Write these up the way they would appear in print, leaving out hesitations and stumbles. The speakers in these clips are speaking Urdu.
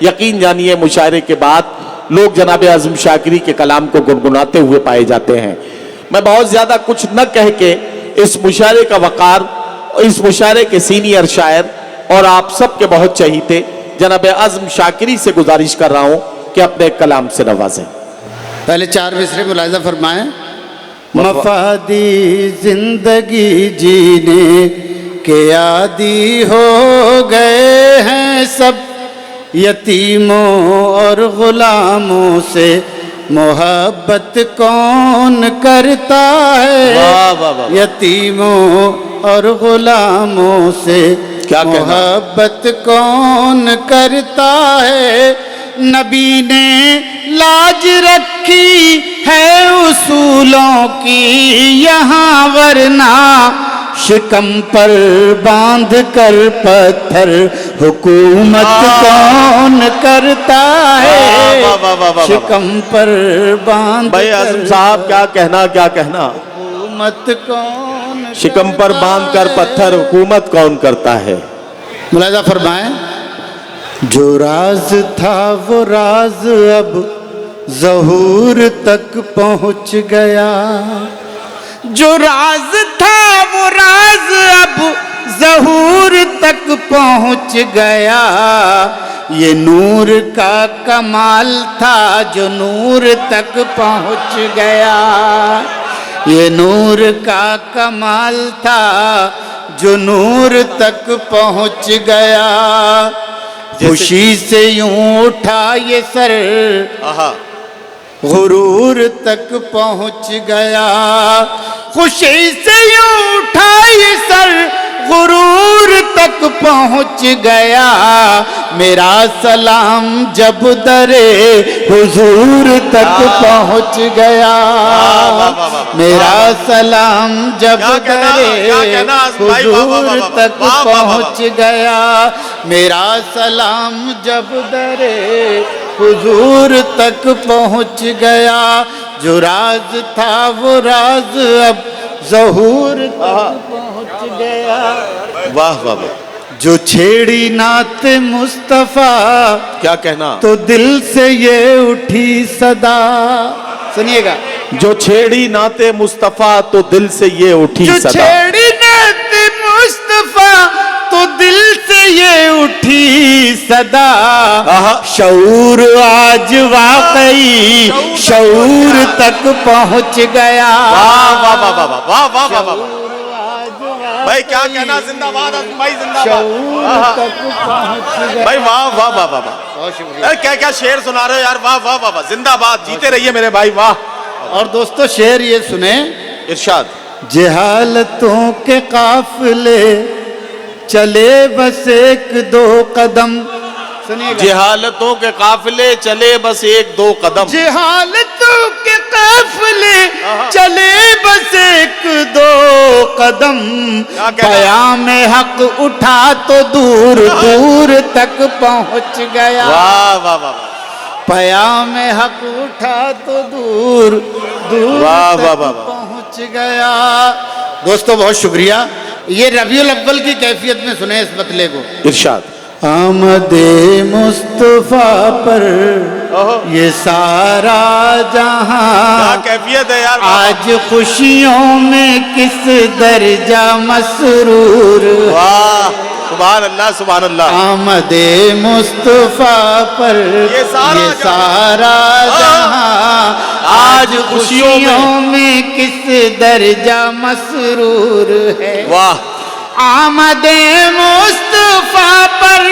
یقین جانیے مشاعرے کے بعد لوگ جناب اعظم شاکری کے کلام کو گنگناتے ہوئے پائے جاتے ہیں۔ میں بہت زیادہ کچھ نہ کہہ کے اس مشاعرے کا وقار، اس مشاعرے کے سینئر شاعر اور آپ سب کے بہت چہیتے جناب اعظم شاکری سے گزارش کر رہا ہوں کہ اپنے کلام سے نوازیں۔ پہلے 4 مصرے ملاحظہ فرمائیں۔ مفادی زندگی جینے کے عادی ہو گئے ہیں سب، یتیموں اور غلاموں سے محبت کون کرتا ہے؟ یتیموں اور غلاموں سے محبت کون کرتا ہے؟ نبی نے لاج رکھی ہے اصولوں کی یہاں، ورنہ شکم پر باندھ کر پتھر حکومت کون کرتا ہے؟ شکم پر باندھ بھائی اعظم صاحب کیا کہنا حکومت کون، شکم پر باندھ کر پتھر حکومت کون کرتا ہے؟ ملاحظہ فرمائیں۔ جو راز تھا وہ راز اب ظہور تک پہنچ گیا، جو راز تھا وہ راز اب ظہور تک پہنچ گیا، یہ نور کا کمال تھا جو نور تک پہنچ گیا، یہ نور کا کمال تھا جو نور تک پہنچ گیا، خوشی سے یوں اٹھا یہ سر غرور تک پہنچ گیا، خوشی سے یوں اٹھا یہ سر غرور تک پہنچ گیا، میرا سلام جب درے حضور تک پہنچ گیا، میرا سلام جب درے حضور تک پہنچ گیا، میرا سلام جب درے حضور تک پہنچ گیا، جو راز تھا وہ راز اب ظہور تک پہنچ گیا۔ واہ واہ واہ، جو چھیڑی نعت مصطفیٰ کیا کہنا، تو دل سے یہ اٹھی صدا، سنیے گا، جو چھیڑی نعت مصطفیٰ تو دل سے یہ اٹھی صدا، جو چھیڑی نعت مصطفیٰ تو دل سے یہ اٹھی صدا، شعور آج واقعی شعور تک پہنچ گیا۔ واہ واہ واہ واہ واہ واہ واہ واہ، بھائی کیا کہنا، زندہ باد بھائی، زندہ باد بھائی، واہ واہ واہ واہ واہ، کیا شعر سنا رہے ہو یار، واہ واہ واہ واہ، زندہ باد، جیتے رہیے میرے بھائی، واہ۔ اور دوستو شعر یہ سنیں، ارشاد۔ جہالتوں کے قافلے چلے بس ایک دو قدم، سنیے گا، جہالتوں کے قافلے چلے بس ایک دو قدم، جہالتوں کے قافلے چلے بس ایک دو قدم، پیام حق اٹھا تو دور دور تک پہنچ گیا، واہ واہ واہ، پیام حق اٹھا تو دور دور تک پہنچ گیا۔ دوستو بہت شکریہ، یہ ربیع الاول کی کیفیت میں سنیں اس مطلع کو۔ ارشاد۔ آمد مصطفیٰ پر یہ سارا جہاں، کیفیت ہے یار، آج خوشیوں میں کس درجہ مسرور، واہ، سبحان اللہ سبحان اللہ۔ آمد مصطفیٰ پر یہ سارا جہاں، آج خوشیوں میں کس درجہ مسرور ہے، واہ، آمد مصطفیٰ پر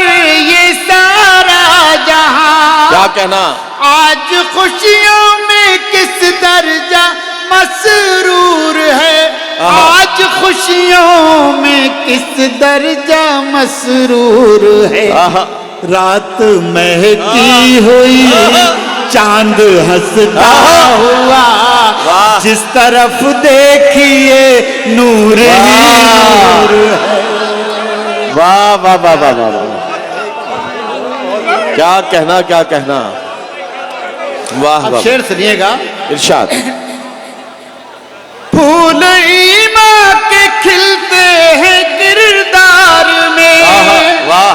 یہ سارا جہاں، کیا کہنا، آج خوشیوں میں کس درجہ مسرور ہے، آج خوشیوں میں کس درجہ مسرور ہے، رات مہکی ہوئی چاند ہنستا ہوا، جس طرف دیکھیے نور ہی نور ہے، واہ واہ واہ واہ واہ، کیا کہنا کیا کہنا، واہ واہ۔ شعر سنیے گا، ارشاد۔ پھول ایمان کے کھلتے ہیں کردار میں، واہ،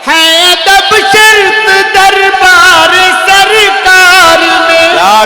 ہے ادب شرط